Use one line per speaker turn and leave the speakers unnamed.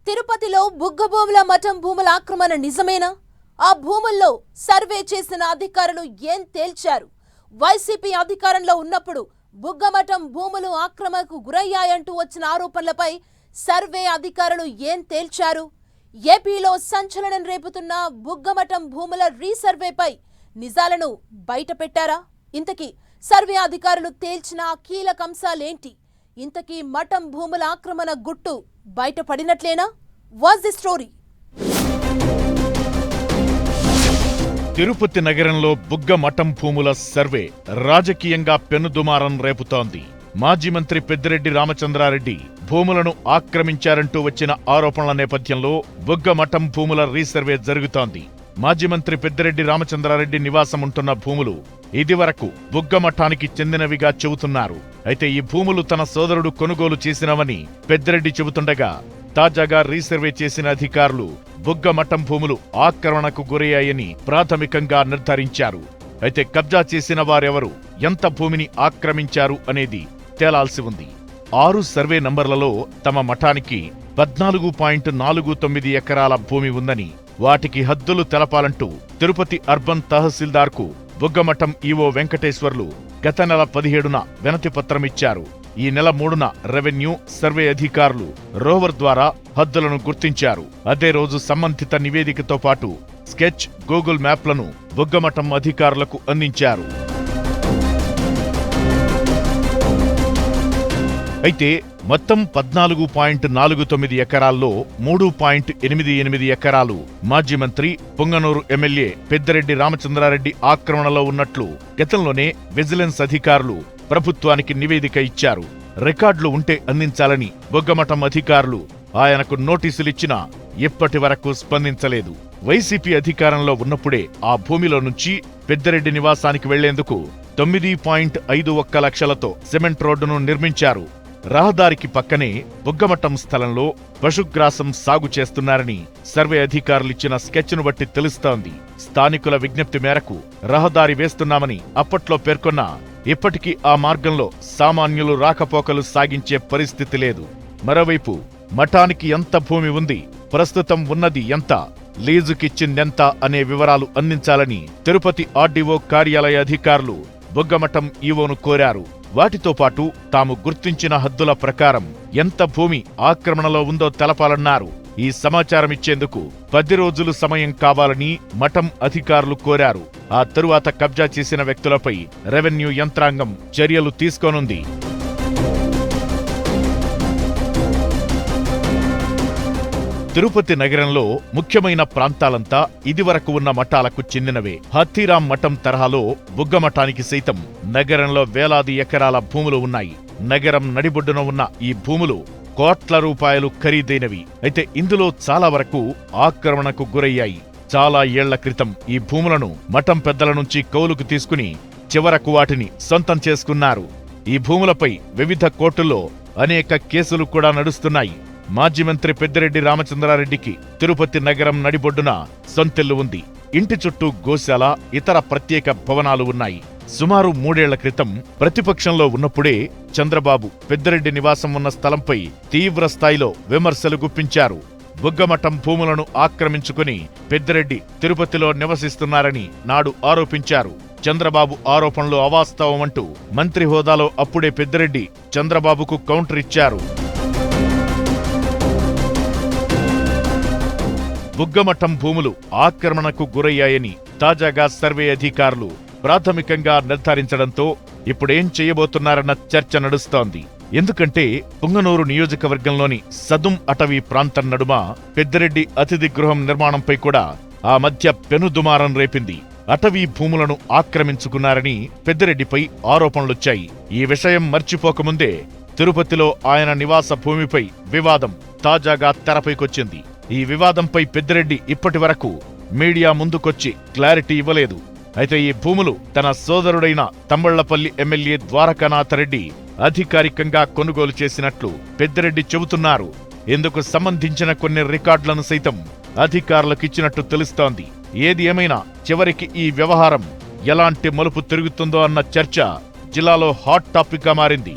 తిరుపతిలో బుగ్గభూముల మఠం భూముల ఆక్రమణ నిజమేనా? ఆ భూముల్లో సర్వే చేసిన అధికారులు ఏం తేల్చారు? వైసీపీ అధికారంలో ఉన్నప్పుడు బుగ్గమఠం భూములు ఆక్రమణకు గురయ్యాయంటూ వచ్చిన ఆరోపణలపై సర్వే అధికారులు ఏం తేల్చారు? ఏపీలో సంచలనం రేపుతున్న బుగ్గమఠం భూముల రీసర్వేపై నిజాలను బయటపెట్టారా? ఇంతకీ సర్వే అధికారులు తేల్చిన కీలక అంశాలేంటి? ఇంతకీ మఠం భూముల ఆక్రమణ గుట్టు బయటపడినట్లేనా? What's the story?
తిరుపతి నగరంలో బుగ్గ మఠం భూముల సర్వే రాజకీయంగా పెనుదుమారం రేపుతోంది. మాజీ మంత్రి పెద్దిరెడ్డి రామచంద్రారెడ్డి భూములను ఆక్రమించారంటూ వచ్చిన ఆరోపణల నేపథ్యంలో బుగ్గ మఠం భూముల రీసర్వే జరుగుతోంది. మాజీ మంత్రి పెద్దిరెడ్డి రామచంద్రారెడ్డి నివాసం ఉంటున్న భూములు ఇదివరకు బుగ్గ మఠానికి చెందినవిగా చెబుతున్నారు. అయితే ఈ భూములు తన సోదరుడు కొనుగోలు చేసినవని పెద్దిరెడ్డి చెబుతుండగా, తాజాగా రీసర్వే చేసిన అధికారులు బుగ్గ మఠం భూములు ఆక్రమణకు గురయ్యాయని ప్రాథమికంగా నిర్ధారించారు. అయితే కబ్జా చేసిన వారెవరు, ఎంత భూమిని ఆక్రమించారు అనేది తేలాల్సి ఉంది. 6 సర్వే నంబర్లలో తమ మఠానికి 14.49 ఎకరాల భూమి ఉందని, వాటికి హద్దులు తెలపాలంటూ తిరుపతి అర్బన్ తహసీల్దార్కు బుగ్గమఠం ఈవో వెంకటేశ్వర్లు గత నెల 17న వినతి పత్రమిచ్చారు. ఈ నెల 3న రెవెన్యూ సర్వే అధికారులు రోవర్ ద్వారా హద్దులను గుర్తించారు. అదే రోజు సంబంధిత నివేదికతో పాటు స్కెచ్, గూగుల్ మ్యాప్లను బుగ్గమఠం అధికారులకు అందించారు. అయితే మొత్తం 14.49 ఎకరాల్లో 3.88 ఎకరాలు మాజీ మంత్రి పొంగనూరు ఎమ్మెల్యే పెద్దిరెడ్డి రామచంద్రారెడ్డి ఆక్రమణలో ఉన్నట్లు గతంలోనే విజిలెన్స్ అధికారులు ప్రభుత్వానికి నివేదిక ఇచ్చారు. రికార్డులు ఉంటే అందించాలని బుగ్గమఠం అధికారులు ఆయనకు నోటీసులిచ్చినా ఇప్పటి వరకు స్పందించలేదు. వైసీపీ అధికారంలో ఉన్నప్పుడే ఆ భూమిలో నుంచి పెద్దిరెడ్డి నివాసానికి వెళ్లేందుకు 9.51 లక్షలతో సిమెంట్ రోడ్డును నిర్మించారు. రహదారికి పక్కనే బుగ్గమఠం స్థలంలో పశుగ్రాసం సాగు చేస్తున్నారని సర్వే అధికారులిచ్చిన స్కెచ్ను బట్టి తెలుస్తోంది. స్థానికుల విజ్ఞప్తి మేరకు రహదారి వేస్తున్నామని అప్పట్లో పేర్కొన్నా ఇప్పటికీ ఆ మార్గంలో సామాన్యులు రాకపోకలు సాగించే పరిస్థితి లేదు. మరోవైపు మఠానికి ఎంత భూమి ఉంది, ప్రస్తుతం ఉన్నది ఎంత, లీజుకిచ్చిందెంత అనే వివరాలు అందించాలని తిరుపతి ఆర్డీఓ కార్యాలయ అధికారులు బుగ్గమఠం ఈవోను కోరారు. వాటితో పాటు తాము గుర్తించిన హద్దుల ప్రకారం ఎంత భూమి ఆక్రమణలో ఉందో తెలపాలన్నారు. ఈ సమాచారమిచ్చేందుకు 10 రోజులు సమయం కావాలని మఠం అధికారులు కోరారు. ఆ తరువాత కబ్జా చేసిన వ్యక్తులపై రెవెన్యూ యంత్రాంగం చర్యలు తీసుకోనుంది. తిరుపతి నగరంలో ముఖ్యమైన ప్రాంతాలంతా ఇదివరకు ఉన్న మఠాలకు చెందినవే. హత్తిరాం మఠం తరహాలో బుగ్గమఠానికి సైతం నగరంలో వేలాది ఎకరాల భూములు ఉన్నాయి. నగరం నడిబొడ్డున ఉన్న ఈ భూములు కోట్ల రూపాయలు ఖరీదైనవి. అయితే ఇందులో చాలా వరకు ఆక్రమణకు గురయ్యాయి. చాలా ఏళ్ల క్రితం ఈ భూములను మఠం పెద్దల నుంచి కౌలుకు తీసుకుని చివరకు వాటిని సొంతం చేసుకున్నారు. ఈ భూములపై వివిధ కోర్టుల్లో అనేక కేసులు కూడా నడుస్తున్నాయి. మాజీ మంత్రి పెద్దిరెడ్డి రామచంద్రారెడ్డికి తిరుపతి నగరం నడిబొడ్డున సొంతిల్లు ఉంది. ఇంటి చుట్టూ గోశాల, ఇతర ప్రత్యేక భవనాలు ఉన్నాయి. సుమారు 3 ఏళ్ల క్రితం ప్రతిపక్షంలో ఉన్నప్పుడే చంద్రబాబు పెద్దిరెడ్డి నివాసం ఉన్న స్థలంపై తీవ్ర స్థాయిలో విమర్శలు గుప్పించారు. బుగ్గమఠం భూములను ఆక్రమించుకుని పెద్దిరెడ్డి తిరుపతిలో నివసిస్తున్నారని నాడు ఆరోపించారు. చంద్రబాబు ఆరోపణలు అవాస్తవమంటూ మంత్రి హోదాలో అప్పుడే పెద్దిరెడ్డి చంద్రబాబుకు కౌంటర్ ఇచ్చారు. బుగ్గమఠం భూములు ఆక్రమణకు గురయ్యాయని తాజాగా సర్వే అధికారులు ప్రాథమికంగా నిర్ధారించడంతో ఇప్పుడేం చేయబోతున్నారన్న చర్చ నడుస్తోంది. ఎందుకంటే పొంగనూరు నియోజకవర్గంలోని సదుం అటవీ ప్రాంతం నడుమ పెద్దిరెడ్డి అతిథి గృహం నిర్మాణంపై కూడా ఆ మధ్య పెనుదుమారం రేపింది. అటవీ భూములను ఆక్రమించుకున్నారని పెద్దిరెడ్డిపై ఆరోపణలొచ్చాయి. ఈ విషయం మర్చిపోకముందే తిరుపతిలో ఆయన నివాస భూమిపై వివాదం తాజాగా తెరపైకొచ్చింది. ఈ వివాదంపై పెద్దిరెడ్డి ఇప్పటి వరకు మీడియా ముందుకొచ్చి క్లారిటీ ఇవ్వలేదు. అయితే ఈ భూములు తన సోదరుడైన తమ్మళ్లపల్లి ఎమ్మెల్యే ద్వారకానాథరెడ్డి అధికారికంగా కొనుగోలు చేసినట్లు పెద్దిరెడ్డి చెబుతున్నారు. ఇందుకు సంబంధించిన కొన్ని రికార్డులను సైతం అధికారులకిచ్చినట్టు తెలుస్తోంది. ఏది ఏమైనా చివరికి ఈ వ్యవహారం ఎలాంటి మలుపు తిరుగుతుందో అన్న చర్చ జిల్లాలో హాట్ టాపిక్ గా మారింది.